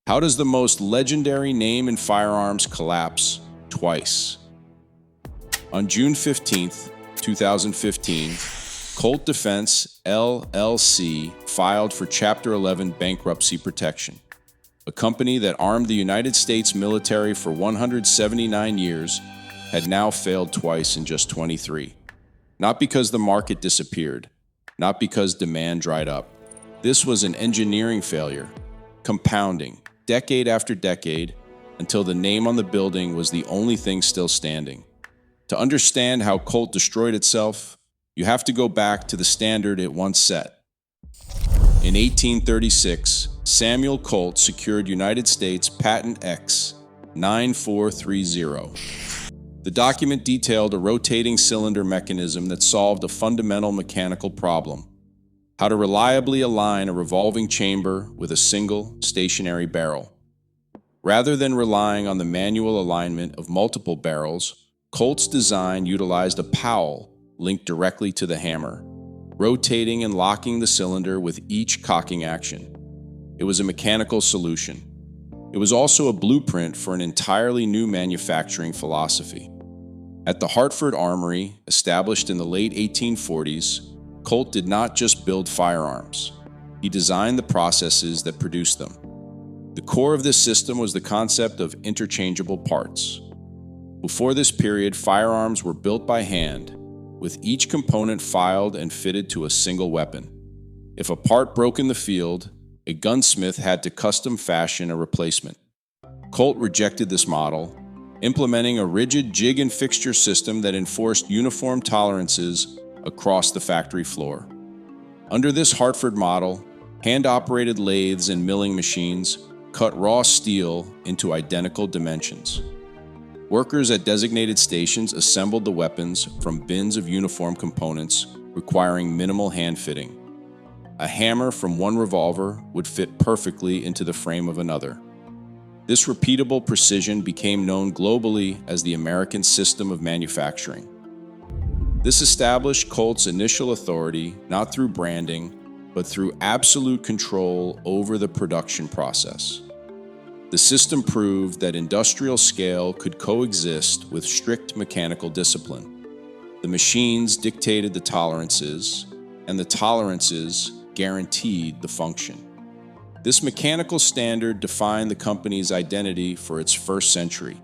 How does the most legendary name in firearms collapse twice? On June 15, 2015, Colt Defense, LLC, filed for Chapter 11 bankruptcy protection. A company that armed the United States military for 179 years had now failed twice in just 23. Not because the market disappeared, not because demand dried up. This was an engineering failure, compounding, decade after decade, until the name on the building was the only thing still standing. To understand how Colt destroyed itself, you have to go back to the standard it once set. In 1836, Samuel Colt secured United States Patent X 9430. The document detailed a rotating cylinder mechanism that solved a fundamental mechanical problem: how to reliably align a revolving chamber with a single, stationary barrel. Rather than relying on the manual alignment of multiple barrels, Colt's design utilized a powel linked directly to the hammer, rotating and locking the cylinder with each cocking action. It was a mechanical solution. It was also a blueprint for an entirely new manufacturing philosophy. At the Hartford Armory, established in the late 1840s, Colt did not just build firearms. He designed the processes that produced them. The core of this system was the concept of interchangeable parts. Before this period, firearms were built by hand, with each component filed and fitted to a single weapon. If a part broke in the field, a gunsmith had to custom fashion a replacement. Colt rejected this model, implementing a rigid jig and fixture system that enforced uniform tolerances across the factory floor. Under this Hartford model, hand-operated lathes and milling machines cut raw steel into identical dimensions. Workers at designated stations assembled the weapons from bins of uniform components, requiring minimal hand fitting. A hammer from one revolver would fit perfectly into the frame of another. This repeatable precision became known globally as the American system of manufacturing. This established Colt's initial authority not through branding, but through absolute control over the production process. The system proved that industrial scale could coexist with strict mechanical discipline. The machines dictated the tolerances, and the tolerances guaranteed the function. This mechanical standard defined the company's identity for its first century.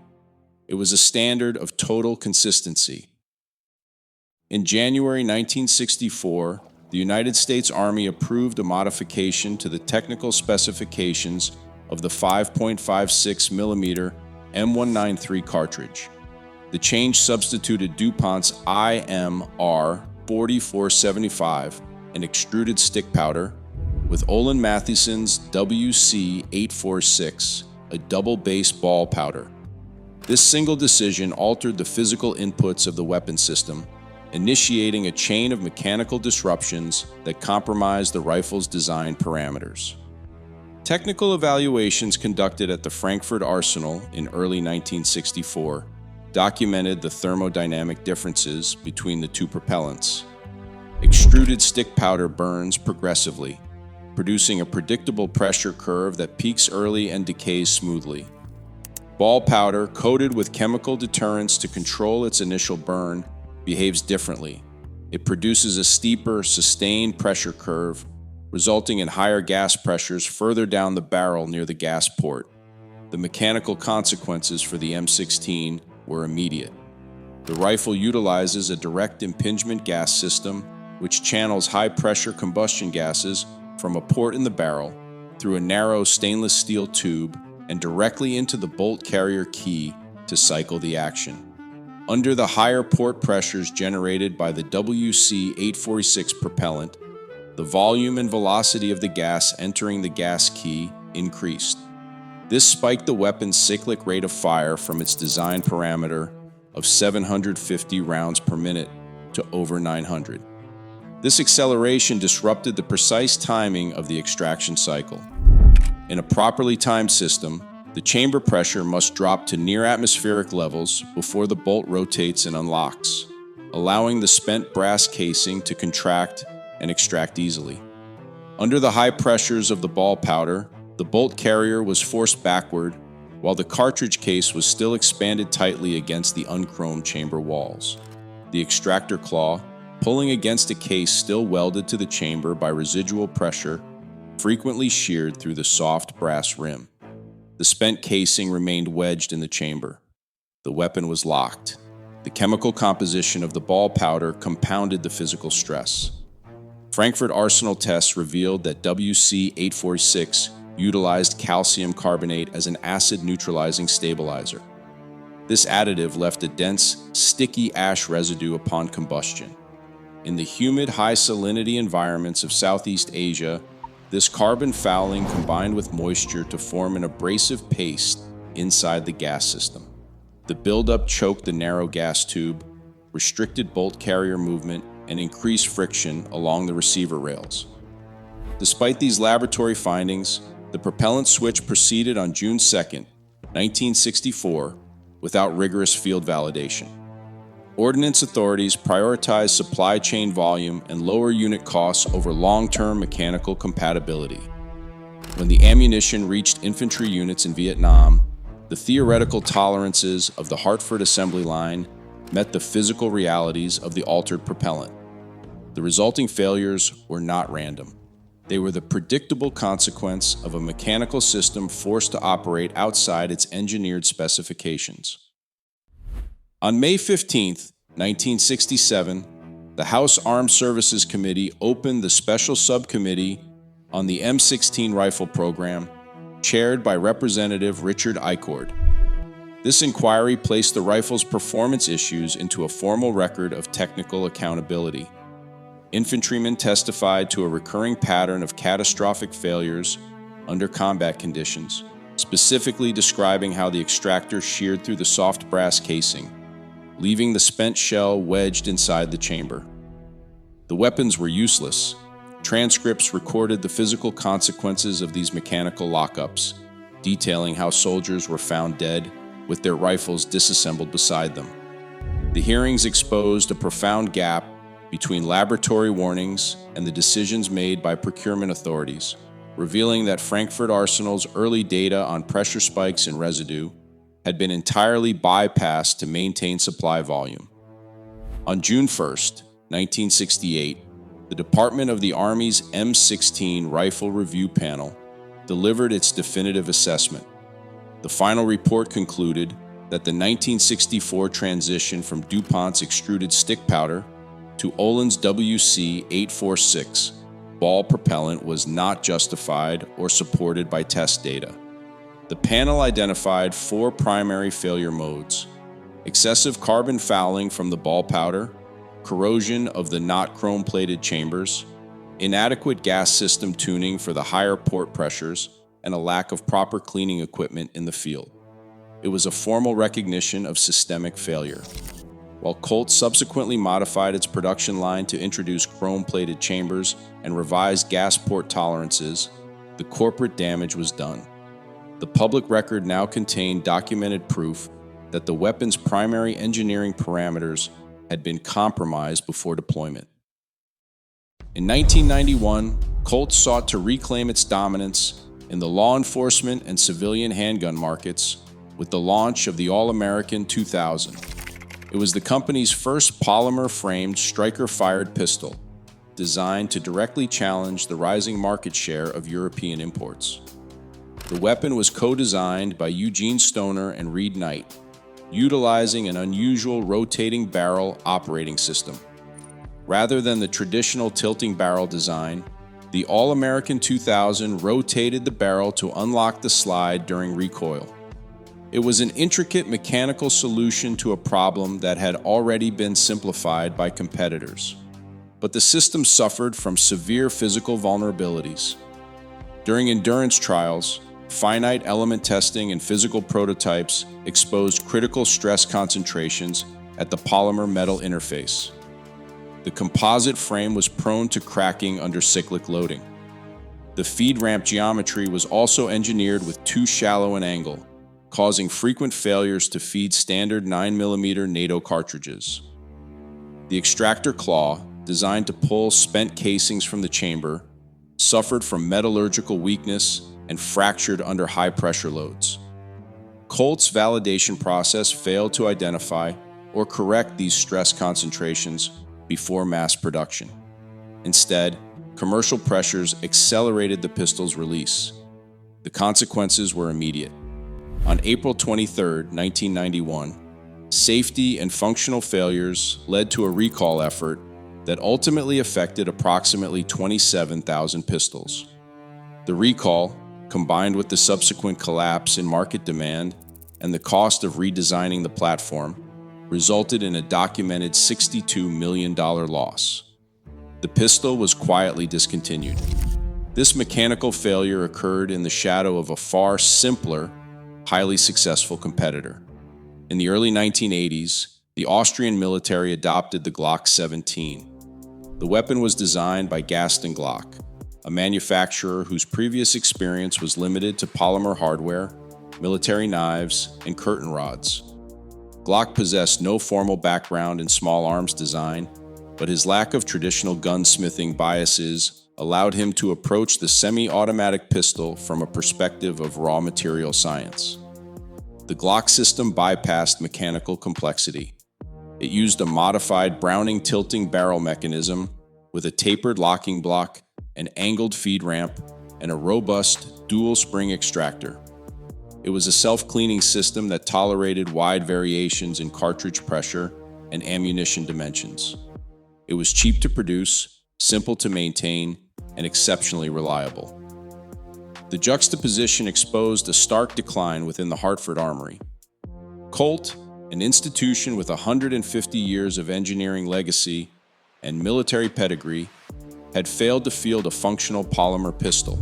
It was a standard of total consistency. In January 1964, the United States Army approved a modification to the technical specifications of the 5.56mm M193 cartridge. The change substituted DuPont's IMR 4475, an extruded stick powder, with Olin Matheson's WC846, a double base ball powder. This single decision altered the physical inputs of the weapon system, initiating a chain of mechanical disruptions that compromised the rifle's design parameters. Technical evaluations conducted at the Frankfurt Arsenal in early 1964 documented the thermodynamic differences between the two propellants. Extruded stick powder burns progressively, producing a predictable pressure curve that peaks early and decays smoothly. Ball powder, coated with chemical deterrents to control its initial burn, behaves differently. It produces a steeper, sustained pressure curve, resulting in higher gas pressures further down the barrel near the gas port. The mechanical consequences for the M16 were immediate. The rifle utilizes a direct impingement gas system, which channels high-pressure combustion gases from a port in the barrel through a narrow stainless steel tube and directly into the bolt carrier key to cycle the action. Under the higher port pressures generated by the WC846 propellant, the volume and velocity of the gas entering the gas key increased. This spiked the weapon's cyclic rate of fire from its design parameter of 750 rounds per minute to over 900. This acceleration disrupted the precise timing of the extraction cycle. In a properly timed system, the chamber pressure must drop to near atmospheric levels before the bolt rotates and unlocks, allowing the spent brass casing to contract and extract easily. Under the high pressures of the ball powder, the The bolt carrier was forced backward, while the cartridge case was still expanded tightly against the unchromed chamber walls. The extractor claw, pulling against a case still welded to the chamber by residual pressure, frequently sheared through the soft brass rim. The spent casing remained wedged in the chamber. The weapon was locked. The chemical composition of the ball powder compounded the physical stress. Frankfurt Arsenal tests revealed that WC-846 utilized calcium carbonate as an acid-neutralizing stabilizer. This additive left a dense, sticky ash residue upon combustion. In the humid, high-salinity environments of Southeast Asia, this carbon fouling combined with moisture to form an abrasive paste inside the gas system. The buildup choked the narrow gas tube, restricted bolt carrier movement, and increased friction along the receiver rails. Despite these laboratory findings, the propellant switch proceeded on June 2, 1964, without rigorous field validation. Ordnance authorities prioritized supply chain volume and lower unit costs over long-term mechanical compatibility. When the ammunition reached infantry units in Vietnam, the theoretical tolerances of the Hartford assembly line met the physical realities of the altered propellant. The resulting failures were not random. They were the predictable consequence of a mechanical system forced to operate outside its engineered specifications. On May 15, 1967, the House Armed Services Committee opened the Special Subcommittee on the M16 rifle program, chaired by Representative Richard Ichord. This inquiry placed the rifle's performance issues into a formal record of technical accountability. Infantrymen testified to a recurring pattern of catastrophic failures under combat conditions, specifically describing how the extractor sheared through the soft brass casing, leaving the spent shell wedged inside the chamber. The weapons were useless. Transcripts recorded the physical consequences of these mechanical lockups, detailing how soldiers were found dead with their rifles disassembled beside them. The hearings exposed a profound gap between laboratory warnings and the decisions made by procurement authorities, revealing that Frankfurt Arsenal's early data on pressure spikes and residue had been entirely bypassed to maintain supply volume. On June 1, 1968, the Department of the Army's M16 Rifle Review Panel delivered its definitive assessment. The final report concluded that the 1964 transition from DuPont's extruded stick powder to Olin's WC-846 ball propellant was not justified or supported by test data. The panel identified 4 primary failure modes: excessive carbon fouling from the ball powder, corrosion of the not chrome-plated chambers, inadequate gas system tuning for the higher port pressures, and a lack of proper cleaning equipment in the field. It was a formal recognition of systemic failure. While Colt subsequently modified its production line to introduce chrome-plated chambers and revised gas port tolerances, the corporate damage was done. The public record now contained documented proof that the weapon's primary engineering parameters had been compromised before deployment. In 1991, Colt sought to reclaim its dominance in the law enforcement and civilian handgun markets with the launch of the All-American 2000. It was the company's first polymer-framed striker-fired pistol, designed to directly challenge the rising market share of European imports. The weapon was co-designed by Eugene Stoner and Reed Knight, utilizing an unusual rotating barrel operating system. Rather than the traditional tilting barrel design, the All-American 2000 rotated the barrel to unlock the slide during recoil. It was an intricate mechanical solution to a problem that had already been simplified by competitors. But the system suffered from severe physical vulnerabilities. During endurance trials, finite element testing and physical prototypes exposed critical stress concentrations at the polymer-metal interface. The composite frame was prone to cracking under cyclic loading. The feed ramp geometry was also engineered with too shallow an angle, causing frequent failures to feed standard 9mm NATO cartridges. The extractor claw, designed to pull spent casings from the chamber, suffered from metallurgical weakness and fractured under high-pressure loads. Colt's validation process failed to identify or correct these stress concentrations before mass production. Instead, commercial pressures accelerated the pistol's release. The consequences were immediate. On April 23, 1991, safety and functional failures led to a recall effort that ultimately affected approximately 27,000 pistols. The recall, combined with the subsequent collapse in market demand and the cost of redesigning the platform, resulted in a documented $62 million loss. The pistol was quietly discontinued. This mechanical failure occurred in the shadow of a far simpler, highly successful competitor. In the early 1980s, the Austrian military adopted the Glock 17. The weapon was designed by Gaston Glock, a manufacturer whose previous experience was limited to polymer hardware, military knives, and curtain rods. Glock possessed no formal background in small arms design, but his lack of traditional gunsmithing biases allowed him to approach the semi-automatic pistol from a perspective of raw material science. The Glock system bypassed mechanical complexity. It used a modified Browning tilting barrel mechanism with a tapered locking block, an angled feed ramp, and a robust dual spring extractor. It was a self-cleaning system that tolerated wide variations in cartridge pressure and ammunition dimensions. It was cheap to produce, simple to maintain, and exceptionally reliable. The juxtaposition exposed a stark decline within the Hartford Armory. Colt, an institution with 150 years of engineering legacy and military pedigree, had failed to field a functional polymer pistol.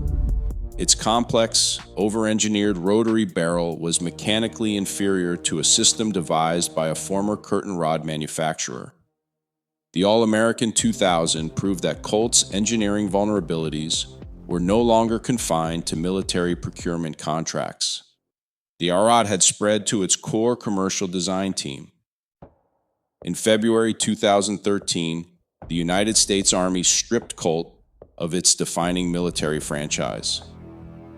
Its complex, over-engineered rotary barrel was mechanically inferior to a system devised by a former curtain rod manufacturer. The All-American 2000 proved that Colt's engineering vulnerabilities were no longer confined to military procurement contracts. The Ichord had spread to its core commercial design team. In February 2013, the United States Army stripped Colt of its defining military franchise.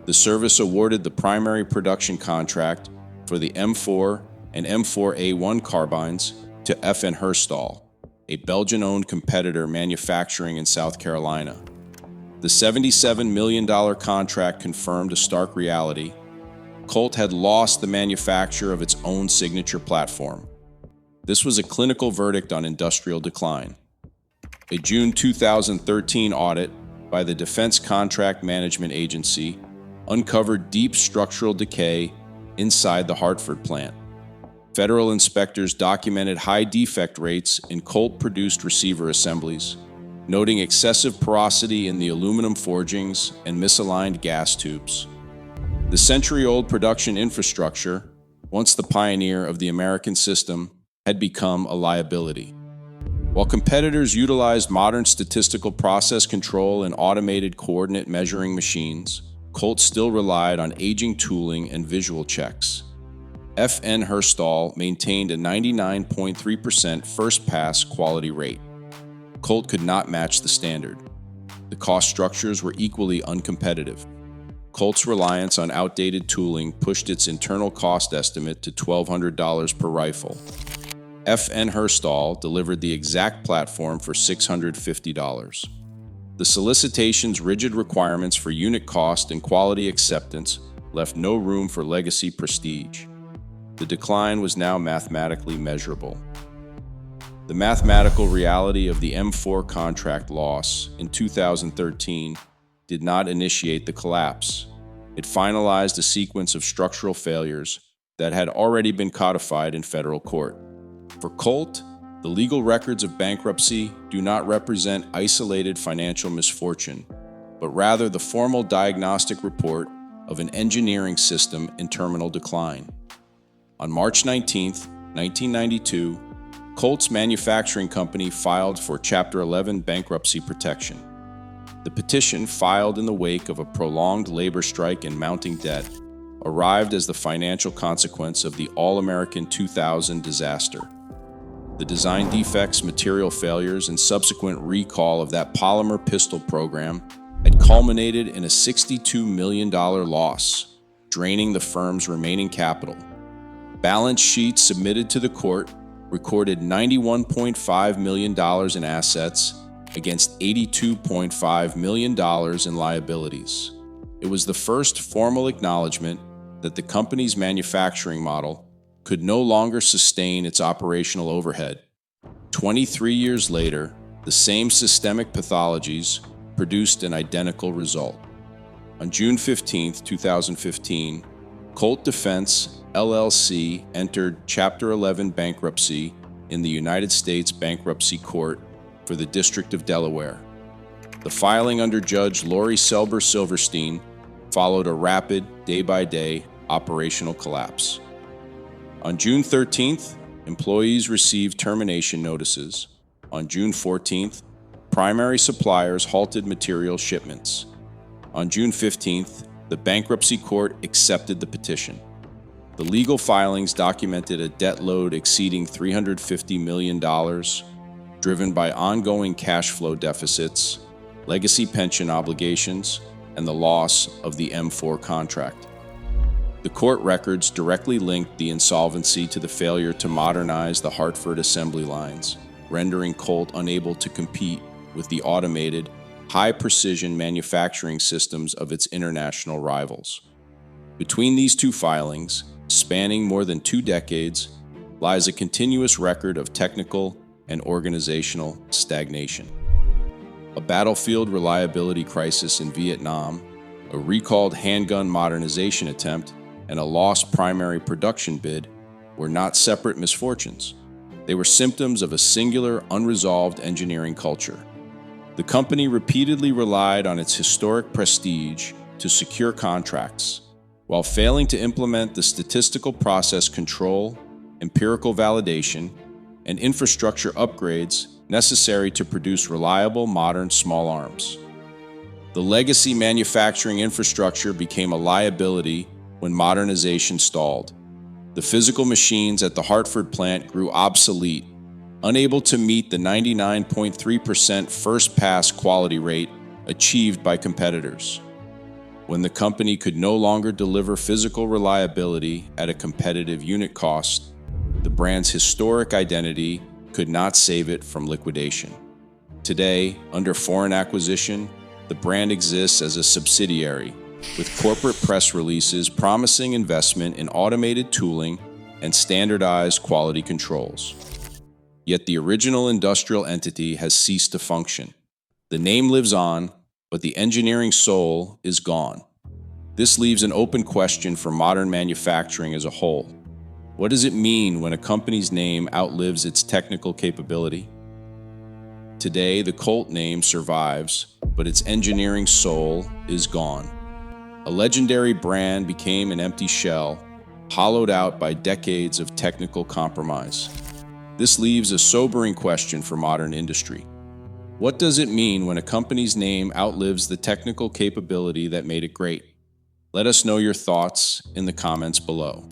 The service awarded the primary production contract for the M4 and M4A1 carbines to FN Herstal, a Belgian-owned competitor manufacturing in South Carolina. The $77 million contract confirmed a stark reality. Colt had lost the manufacture of its own signature platform. This was a clinical verdict on industrial decline. A June 2013 audit by the Defense Contract Management Agency uncovered deep structural decay inside the Hartford plant. Federal inspectors documented high defect rates in Colt-produced receiver assemblies, noting excessive porosity in the aluminum forgings and misaligned gas tubes. The century-old production infrastructure, once the pioneer of the American system, had become a liability. While competitors utilized modern statistical process control and automated coordinate measuring machines, Colt still relied on aging tooling and visual checks. FN Herstal maintained a 99.3% first-pass quality rate. Colt could not match the standard. The cost structures were equally uncompetitive. Colt's reliance on outdated tooling pushed its internal cost estimate to $1,200 per rifle. FN Herstal delivered the exact platform for $650. The solicitation's rigid requirements for unit cost and quality acceptance left no room for legacy prestige. The decline was now mathematically measurable. The mathematical reality of the M4 contract loss in 2013 did not initiate the collapse. It finalized a sequence of structural failures that had already been codified in federal court. For Colt, the legal records of bankruptcy do not represent isolated financial misfortune, but rather the formal diagnostic report of an engineering system in terminal decline. On March 19, 1992, Colt's manufacturing company filed for Chapter 11 bankruptcy protection. The petition, filed in the wake of a prolonged labor strike and mounting debt, arrived as the financial consequence of the All-American 2000 disaster. The design defects, material failures, and subsequent recall of that polymer pistol program had culminated in a $62 million loss, draining the firm's remaining capital. Balance sheets submitted to the court recorded $91.5 million in assets against $82.5 million in liabilities. It was the first formal acknowledgement that the company's manufacturing model could no longer sustain its operational overhead. 23 years later, the same systemic pathologies produced an identical result. On June 15, 2015, Colt Defense, LLC entered Chapter 11 bankruptcy in the United States Bankruptcy Court for the District of Delaware. The filing under Judge Lori Selber Silverstein followed a rapid, day-by-day operational collapse. On June 13th, employees received termination notices. On June 14th, primary suppliers halted material shipments. On June 15th, the bankruptcy court accepted the petition. The legal filings documented a debt load exceeding $350 million, driven by ongoing cash flow deficits, legacy pension obligations, and the loss of the M4 contract. The court records directly linked the insolvency to the failure to modernize the Hartford assembly lines, rendering Colt unable to compete with the automated, high-precision manufacturing systems of its international rivals. Between these two filings, spanning more than 2 decades, lies a continuous record of technical and organizational stagnation. A battlefield reliability crisis in Vietnam, a recalled handgun modernization attempt, and a lost primary production bid were not separate misfortunes. They were symptoms of a singular, unresolved engineering culture. The company repeatedly relied on its historic prestige to secure contracts, while failing to implement the statistical process control, empirical validation, and infrastructure upgrades necessary to produce reliable, modern small arms. The legacy manufacturing infrastructure became a liability when modernization stalled. The physical machines at the Hartford plant grew obsolete, unable to meet the 99.3% first-pass quality rate achieved by competitors. When the company could no longer deliver physical reliability at a competitive unit cost, the brand's historic identity could not save it from liquidation. Today, under foreign acquisition, the brand exists as a subsidiary, with corporate press releases promising investment in automated tooling and standardized quality controls. Yet the original industrial entity has ceased to function. The name lives on, but the engineering soul is gone. This leaves an open question for modern manufacturing as a whole. What does it mean when a company's name outlives its technical capability? Today, the Colt name survives, but its engineering soul is gone. A legendary brand became an empty shell, hollowed out by decades of technical compromise. This leaves a sobering question for modern industry. What does it mean when a company's name outlives the technical capability that made it great? Let us know your thoughts in the comments below.